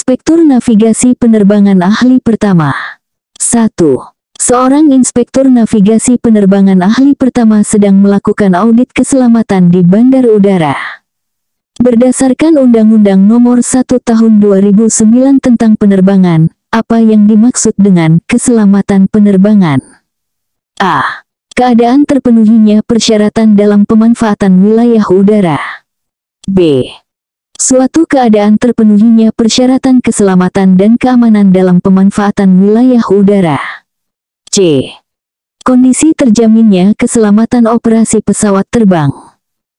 Inspektur Navigasi Penerbangan Ahli Pertama. 1. Seorang inspektur navigasi penerbangan ahli pertama sedang melakukan audit keselamatan di bandar udara. Berdasarkan Undang-Undang Nomor 1 Tahun 2009 tentang penerbangan, apa yang dimaksud dengan keselamatan penerbangan? A. Keadaan terpenuhinya persyaratan dalam pemanfaatan wilayah udara. B. Suatu keadaan terpenuhinya persyaratan keselamatan dan keamanan dalam pemanfaatan wilayah udara. C. Kondisi terjaminnya keselamatan operasi pesawat terbang.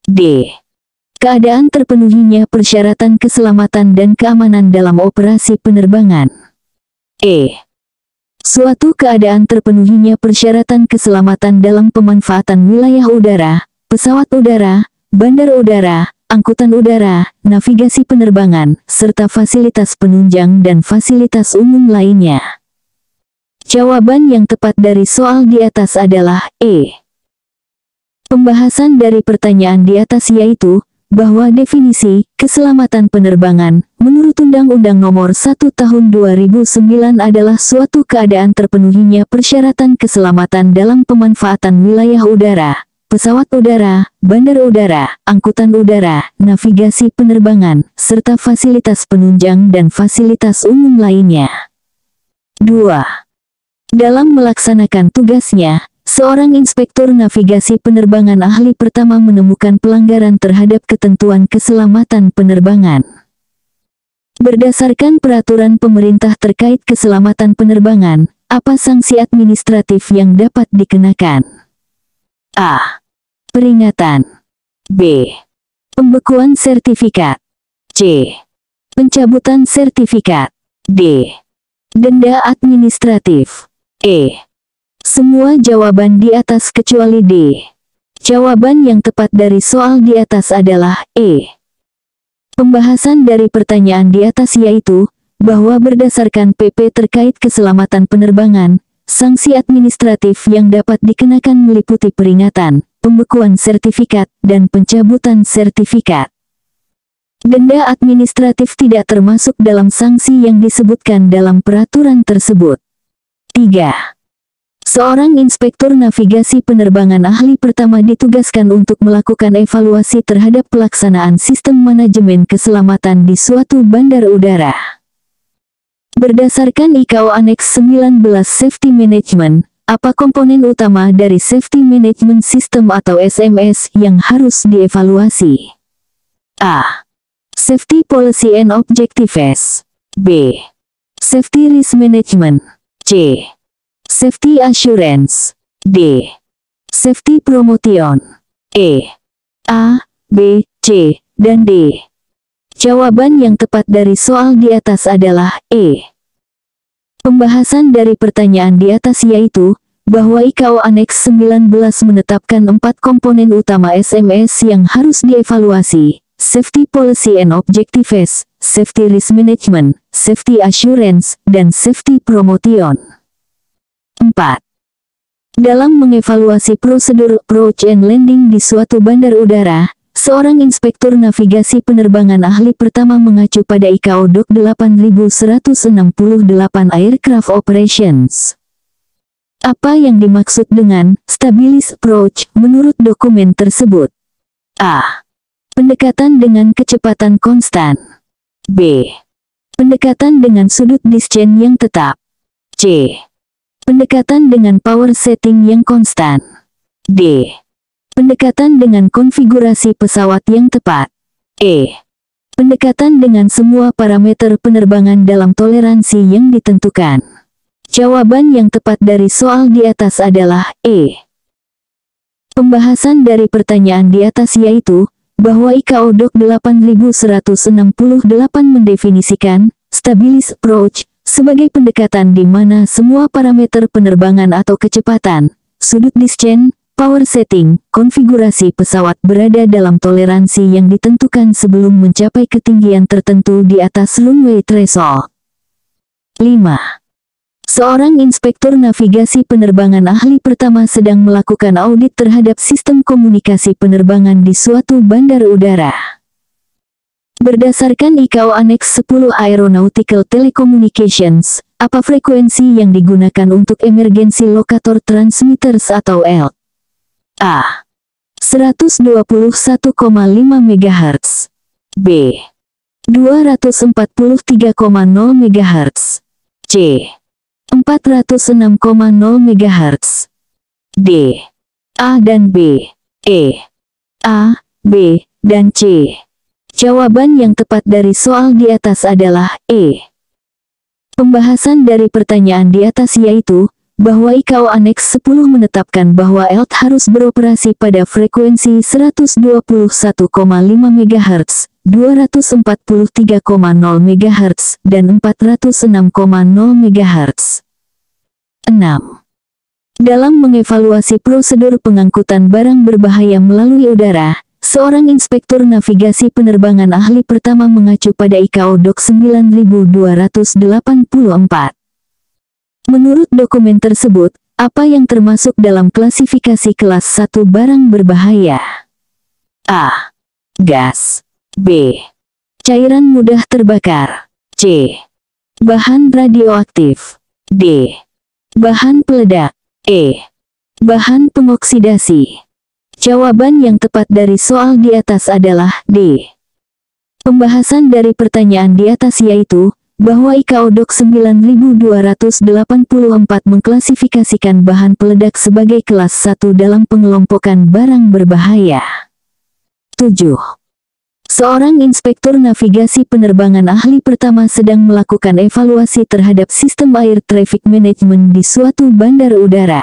D. Keadaan terpenuhinya persyaratan keselamatan dan keamanan dalam operasi penerbangan. E. Suatu keadaan terpenuhinya persyaratan keselamatan dalam pemanfaatan wilayah udara, pesawat udara, bandar udara, angkutan udara, navigasi penerbangan, serta fasilitas penunjang dan fasilitas umum lainnya. Jawaban yang tepat dari soal di atas adalah E. Pembahasan dari pertanyaan di atas yaitu, bahwa definisi keselamatan penerbangan, menurut Undang-Undang Nomor 1 Tahun 2009 adalah suatu keadaan terpenuhinya persyaratan keselamatan dalam pemanfaatan wilayah udara, pesawat udara, bandar udara, angkutan udara, navigasi penerbangan, serta fasilitas penunjang dan fasilitas umum lainnya. 2. Dalam melaksanakan tugasnya, seorang inspektur navigasi penerbangan ahli pertama menemukan pelanggaran terhadap ketentuan keselamatan penerbangan. Berdasarkan peraturan pemerintah terkait keselamatan penerbangan, apa sanksi administratif yang dapat dikenakan? A. Peringatan. B. Pembekuan sertifikat. C. Pencabutan sertifikat. D. Denda administratif. E. Semua jawaban di atas kecuali D. Jawaban yang tepat dari soal di atas adalah E. Pembahasan dari pertanyaan di atas yaitu, bahwa berdasarkan PP terkait keselamatan penerbangan, sanksi administratif yang dapat dikenakan meliputi peringatan, pembekuan sertifikat, dan pencabutan sertifikat. Denda administratif tidak termasuk dalam sanksi yang disebutkan dalam peraturan tersebut. 3. Seorang inspektur navigasi penerbangan ahli pertama ditugaskan untuk melakukan evaluasi terhadap pelaksanaan sistem manajemen keselamatan di suatu bandar udara. Berdasarkan IKO Annex 19 Safety Management, apa komponen utama dari Safety Management System atau SMS yang harus dievaluasi? A. Safety Policy and Objectives. B. Safety Risk Management. C. Safety Assurance. D. Safety Promotion. E. A, B, C, dan D. Jawaban yang tepat dari soal di atas adalah E. Pembahasan dari pertanyaan di atas yaitu, bahwa IKO Annex 19 menetapkan 4 komponen utama SMS yang harus dievaluasi: Safety Policy and Objectives, Safety Risk Management, Safety Assurance, dan Safety Promotion. 4. Dalam mengevaluasi prosedur approach and landing di suatu bandar udara, seorang inspektur navigasi penerbangan ahli pertama mengacu pada IKO Doc 8168 Aircraft Operations. Apa yang dimaksud dengan stabilis approach menurut dokumen tersebut? A. Pendekatan dengan kecepatan konstan. B. Pendekatan dengan sudut descent yang tetap. C. Pendekatan dengan power setting yang konstan. D. Pendekatan dengan konfigurasi pesawat yang tepat. E. Pendekatan dengan semua parameter penerbangan dalam toleransi yang ditentukan. Jawaban yang tepat dari soal di atas adalah E. Pembahasan dari pertanyaan di atas yaitu, bahwa IKO Doc 8168 mendefinisikan stabilis approach sebagai pendekatan di mana semua parameter penerbangan atau kecepatan, sudut descent, power setting, konfigurasi pesawat berada dalam toleransi yang ditentukan sebelum mencapai ketinggian tertentu di atas runway threshold. 5. Seorang inspektur navigasi penerbangan ahli pertama sedang melakukan audit terhadap sistem komunikasi penerbangan di suatu bandar udara. Berdasarkan IKO Annex 10 Aeronautical Telecommunications, apa frekuensi yang digunakan untuk Emergency Locator Transmitters atau ELT? A. 121,5 MHz. B. 243,0 MHz. C. 406,0 MHz. D. A dan B. E. A, B, dan C. Jawaban yang tepat dari soal di atas adalah E. Pembahasan dari pertanyaan di atas yaitu, bahwa IKO Annex 10 menetapkan bahwa ELT harus beroperasi pada frekuensi 121,5 MHz, 243,0 MHz, dan 406,0 MHz. 6. Dalam mengevaluasi prosedur pengangkutan barang berbahaya melalui udara, seorang inspektur navigasi penerbangan ahli pertama mengacu pada IKO Doc 9284. Menurut dokumen tersebut, apa yang termasuk dalam klasifikasi kelas 1 barang berbahaya? A. Gas. B. Cairan mudah terbakar. C. Bahan radioaktif. D. Bahan peledak. E. Bahan pengoksidasi. Jawaban yang tepat dari soal di atas adalah D. Pembahasan dari pertanyaan di atas yaitu, bahwa IKO Doc 9284 mengklasifikasikan bahan peledak sebagai kelas 1 dalam pengelompokan barang berbahaya. 7. Seorang inspektur navigasi penerbangan ahli pertama sedang melakukan evaluasi terhadap sistem air traffic management di suatu bandar udara.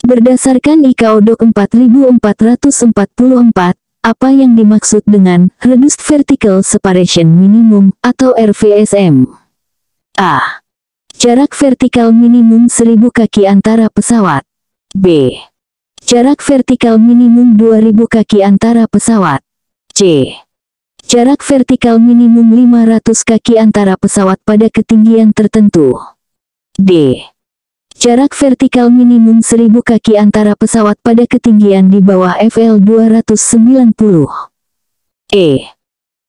Berdasarkan IKO Doc 4444, apa yang dimaksud dengan Reduced Vertical Separation Minimum atau RVSM? A. Jarak vertikal minimum 1000 kaki antara pesawat. B. Jarak vertikal minimum 2000 kaki antara pesawat. C. Jarak vertikal minimum 500 kaki antara pesawat pada ketinggian tertentu. D. Jarak vertikal minimum 1000 kaki antara pesawat pada ketinggian di bawah FL 290. E.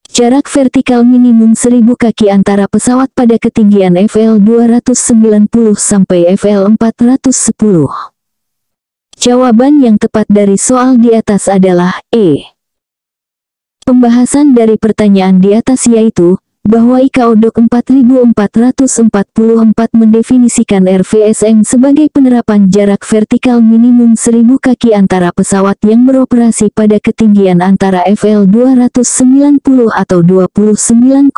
Jarak vertikal minimum 1000 kaki antara pesawat pada ketinggian FL 290 sampai FL 410. Jawaban yang tepat dari soal di atas adalah E. Pembahasan dari pertanyaan di atas yaitu, bahwa IKO Doc 4444 mendefinisikan RVSM sebagai penerapan jarak vertikal minimum 1000 kaki antara pesawat yang beroperasi pada ketinggian antara FL 290 atau 29,0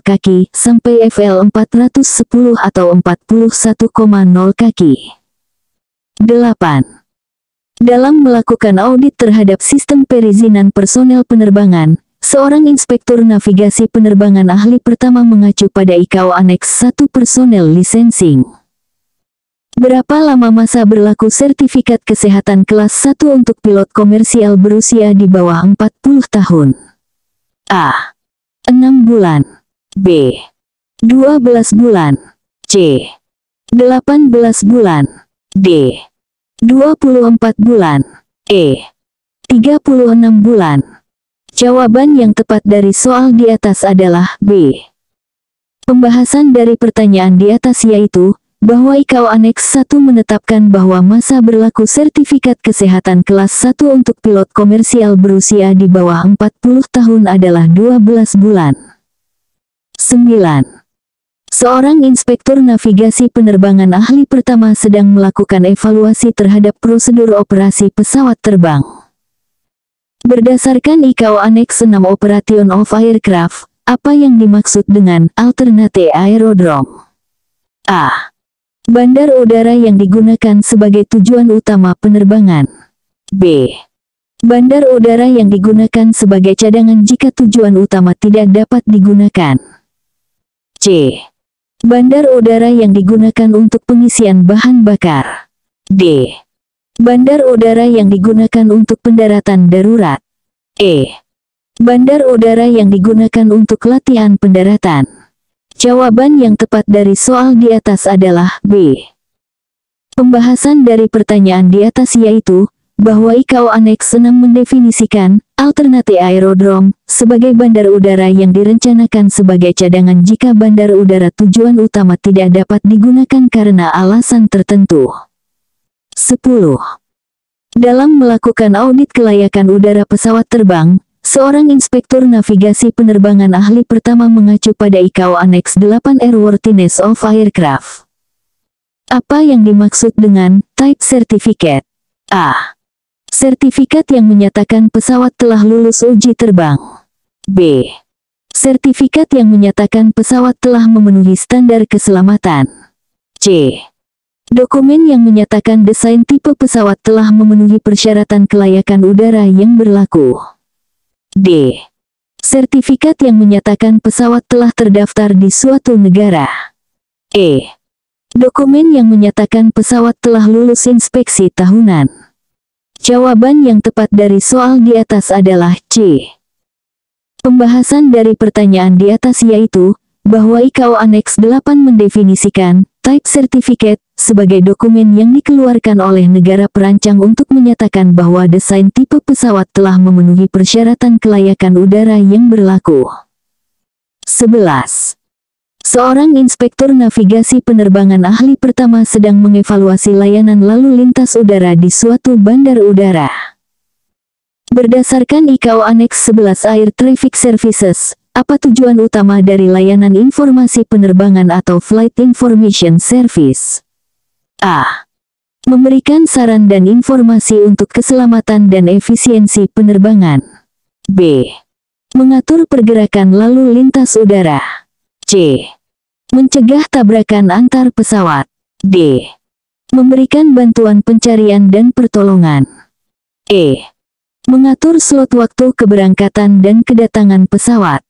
kaki sampai FL 410 atau 41,0 kaki. 8. Dalam melakukan audit terhadap sistem perizinan personel penerbangan, seorang inspektur navigasi penerbangan ahli pertama mengacu pada IKO Annex 1 Personel Licensing. Berapa lama masa berlaku sertifikat kesehatan kelas 1 untuk pilot komersial berusia di bawah 40 tahun? A. 6 bulan. B. 12 bulan. C. 18 bulan. D. 24 bulan. E. 36 bulan. Jawaban yang tepat dari soal di atas adalah B. Pembahasan dari pertanyaan di atas yaitu, bahwa IKO Annex 1 menetapkan bahwa masa berlaku sertifikat kesehatan kelas 1 untuk pilot komersial berusia di bawah 40 tahun adalah 12 bulan. 9. Seorang inspektur navigasi penerbangan ahli pertama sedang melakukan evaluasi terhadap prosedur operasi pesawat terbang. Berdasarkan IKO Annex 6 Operation of Aircraft, apa yang dimaksud dengan alternate aerodrome? A. Bandar udara yang digunakan sebagai tujuan utama penerbangan. B. Bandar udara yang digunakan sebagai cadangan jika tujuan utama tidak dapat digunakan. C. Bandar udara yang digunakan untuk pengisian bahan bakar. D. Bandar udara yang digunakan untuk pendaratan darurat. E. Bandar udara yang digunakan untuk latihan pendaratan. Jawaban yang tepat dari soal di atas adalah B. Pembahasan dari pertanyaan di atas yaitu, bahwa IKO Annex 6 mendefinisikan alternate aerodrome sebagai bandar udara yang direncanakan sebagai cadangan jika bandar udara tujuan utama tidak dapat digunakan karena alasan tertentu. 10. Dalam melakukan audit kelayakan udara pesawat terbang, seorang inspektur navigasi penerbangan ahli pertama mengacu pada ICAO Annex 8 Airworthiness of Aircraft. Apa yang dimaksud dengan Type Certificate? A. Sertifikat yang menyatakan pesawat telah lulus uji terbang. B. Sertifikat yang menyatakan pesawat telah memenuhi standar keselamatan. C. Dokumen yang menyatakan desain tipe pesawat telah memenuhi persyaratan kelayakan udara yang berlaku. D. Sertifikat yang menyatakan pesawat telah terdaftar di suatu negara. E. Dokumen yang menyatakan pesawat telah lulus inspeksi tahunan. Jawaban yang tepat dari soal di atas adalah C. Pembahasan dari pertanyaan di atas yaitu, bahwa ICAO Annex 8 mendefinisikan Type Certificate sebagai dokumen yang dikeluarkan oleh negara perancang untuk menyatakan bahwa desain tipe pesawat telah memenuhi persyaratan kelayakan udara yang berlaku. 11. Seorang inspektur navigasi penerbangan ahli pertama sedang mengevaluasi layanan lalu lintas udara di suatu bandar udara. Berdasarkan ICAO Annex 11 Air Traffic Services, apa tujuan utama dari layanan informasi penerbangan atau Flight Information Service? A. Memberikan saran dan informasi untuk keselamatan dan efisiensi penerbangan. B. Mengatur pergerakan lalu lintas udara. C. Mencegah tabrakan antar pesawat. D. Memberikan bantuan pencarian dan pertolongan. E. Mengatur slot waktu keberangkatan dan kedatangan pesawat.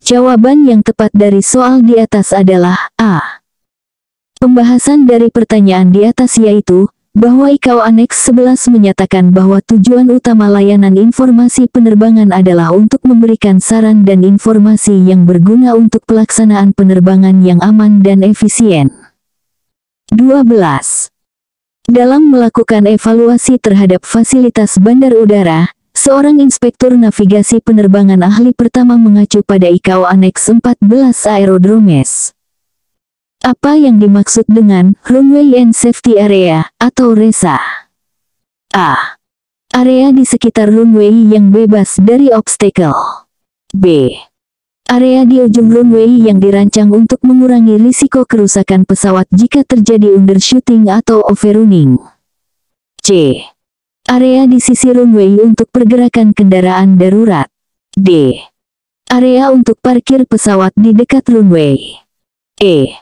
Jawaban yang tepat dari soal di atas adalah A. Pembahasan dari pertanyaan di atas yaitu, bahwa ICAO Annex 11 menyatakan bahwa tujuan utama layanan informasi penerbangan adalah untuk memberikan saran dan informasi yang berguna untuk pelaksanaan penerbangan yang aman dan efisien. 12. Dalam melakukan evaluasi terhadap fasilitas bandar udara, seorang inspektur navigasi penerbangan ahli pertama mengacu pada ICAO Annex 14 Aerodromes. Apa yang dimaksud dengan Runway and Safety Area atau RESA? A. Area di sekitar runway yang bebas dari obstacle. B. Area di ujung runway yang dirancang untuk mengurangi risiko kerusakan pesawat jika terjadi undershooting atau overrunning. C. Area di sisi runway untuk pergerakan kendaraan darurat. D. Area untuk parkir pesawat di dekat runway. E.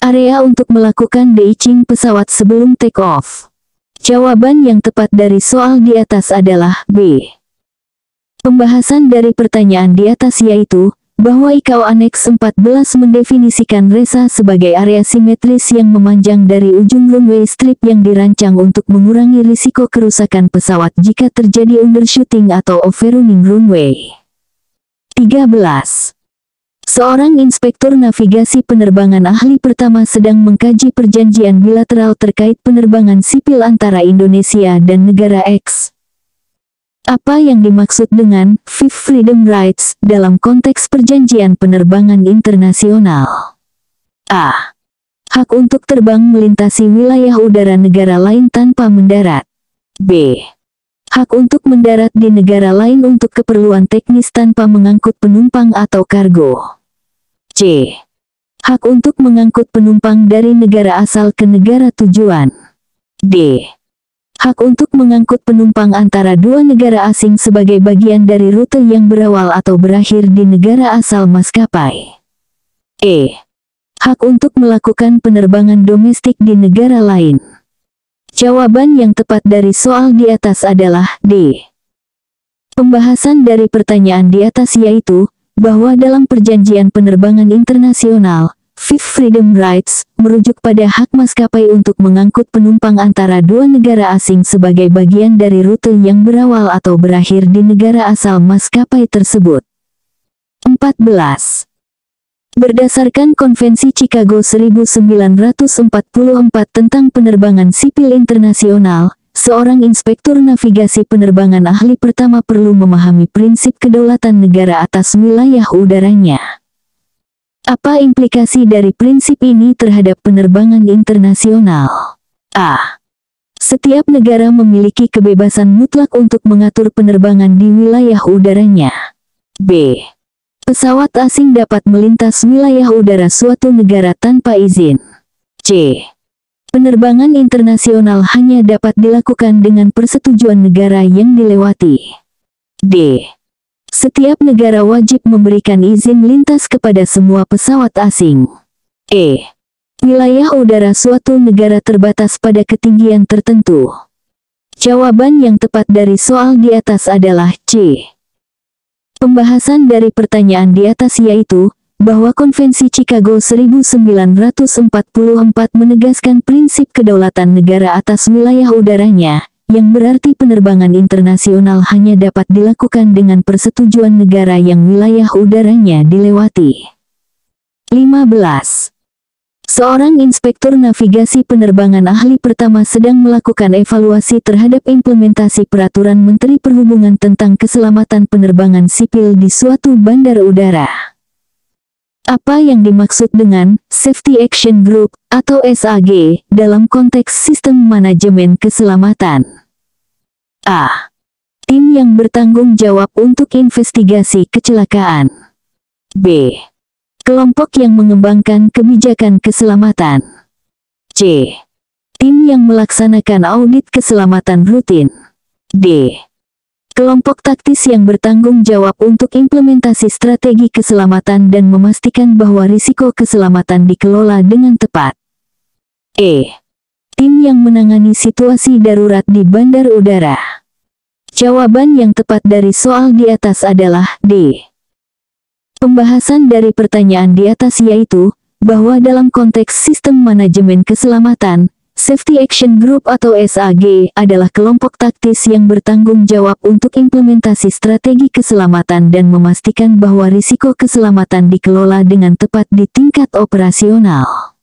Area untuk melakukan de-icing pesawat sebelum take off. Jawaban yang tepat dari soal di atas adalah B. Pembahasan dari pertanyaan di atas yaitu, bahwa ICAO Annex 14 mendefinisikan RESA sebagai area simetris yang memanjang dari ujung runway strip yang dirancang untuk mengurangi risiko kerusakan pesawat jika terjadi undershooting atau overrunning runway. 13. Seorang inspektur navigasi penerbangan ahli pertama sedang mengkaji perjanjian bilateral terkait penerbangan sipil antara Indonesia dan negara X. Apa yang dimaksud dengan Fifth Freedom Rights dalam konteks perjanjian penerbangan internasional? A. Hak untuk terbang melintasi wilayah udara negara lain tanpa mendarat. B. Hak untuk mendarat di negara lain untuk keperluan teknis tanpa mengangkut penumpang atau kargo. C. Hak untuk mengangkut penumpang dari negara asal ke negara tujuan. D. Hak untuk mengangkut penumpang antara dua negara asing sebagai bagian dari rute yang berawal atau berakhir di negara asal maskapai. E. Hak untuk melakukan penerbangan domestik di negara lain. Jawaban yang tepat dari soal di atas adalah D. Pembahasan dari pertanyaan di atas yaitu, bahwa dalam perjanjian penerbangan internasional, Fifth Freedom Rights merujuk pada hak maskapai untuk mengangkut penumpang antara dua negara asing sebagai bagian dari rute yang berawal atau berakhir di negara asal maskapai tersebut. 14. Berdasarkan Konvensi Chicago 1944 tentang penerbangan sipil internasional, seorang inspektur navigasi penerbangan ahli pertama perlu memahami prinsip kedaulatan negara atas wilayah udaranya. Apa implikasi dari prinsip ini terhadap penerbangan internasional? A. Setiap negara memiliki kebebasan mutlak untuk mengatur penerbangan di wilayah udaranya. B. Pesawat asing dapat melintas wilayah udara suatu negara tanpa izin. C. Penerbangan internasional hanya dapat dilakukan dengan persetujuan negara yang dilewati. D. Setiap negara wajib memberikan izin lintas kepada semua pesawat asing. E. Wilayah udara suatu negara terbatas pada ketinggian tertentu. Jawaban yang tepat dari soal di atas adalah C. Pembahasan dari pertanyaan di atas yaitu, bahwa Konvensi Chicago 1944 menegaskan prinsip kedaulatan negara atas wilayah udaranya, yang berarti penerbangan internasional hanya dapat dilakukan dengan persetujuan negara yang wilayah udaranya dilewati. 15. Seorang inspektur navigasi penerbangan ahli pertama sedang melakukan evaluasi terhadap implementasi peraturan Menteri Perhubungan tentang keselamatan penerbangan sipil di suatu bandar udara. Apa yang dimaksud dengan Safety Action Group atau SAG dalam konteks sistem manajemen keselamatan? A. Tim yang bertanggung jawab untuk investigasi kecelakaan. B. Kelompok yang mengembangkan kebijakan keselamatan. C. Tim yang melaksanakan audit keselamatan rutin. D. Kelompok taktis yang bertanggung jawab untuk implementasi strategi keselamatan dan memastikan bahwa risiko keselamatan dikelola dengan tepat. E. Tim yang menangani situasi darurat di bandar udara. Jawaban yang tepat dari soal di atas adalah D. Pembahasan dari pertanyaan di atas yaitu, bahwa dalam konteks sistem manajemen keselamatan, Safety Action Group atau SAG adalah kelompok taktis yang bertanggung jawab untuk implementasi strategi keselamatan dan memastikan bahwa risiko keselamatan dikelola dengan tepat di tingkat operasional.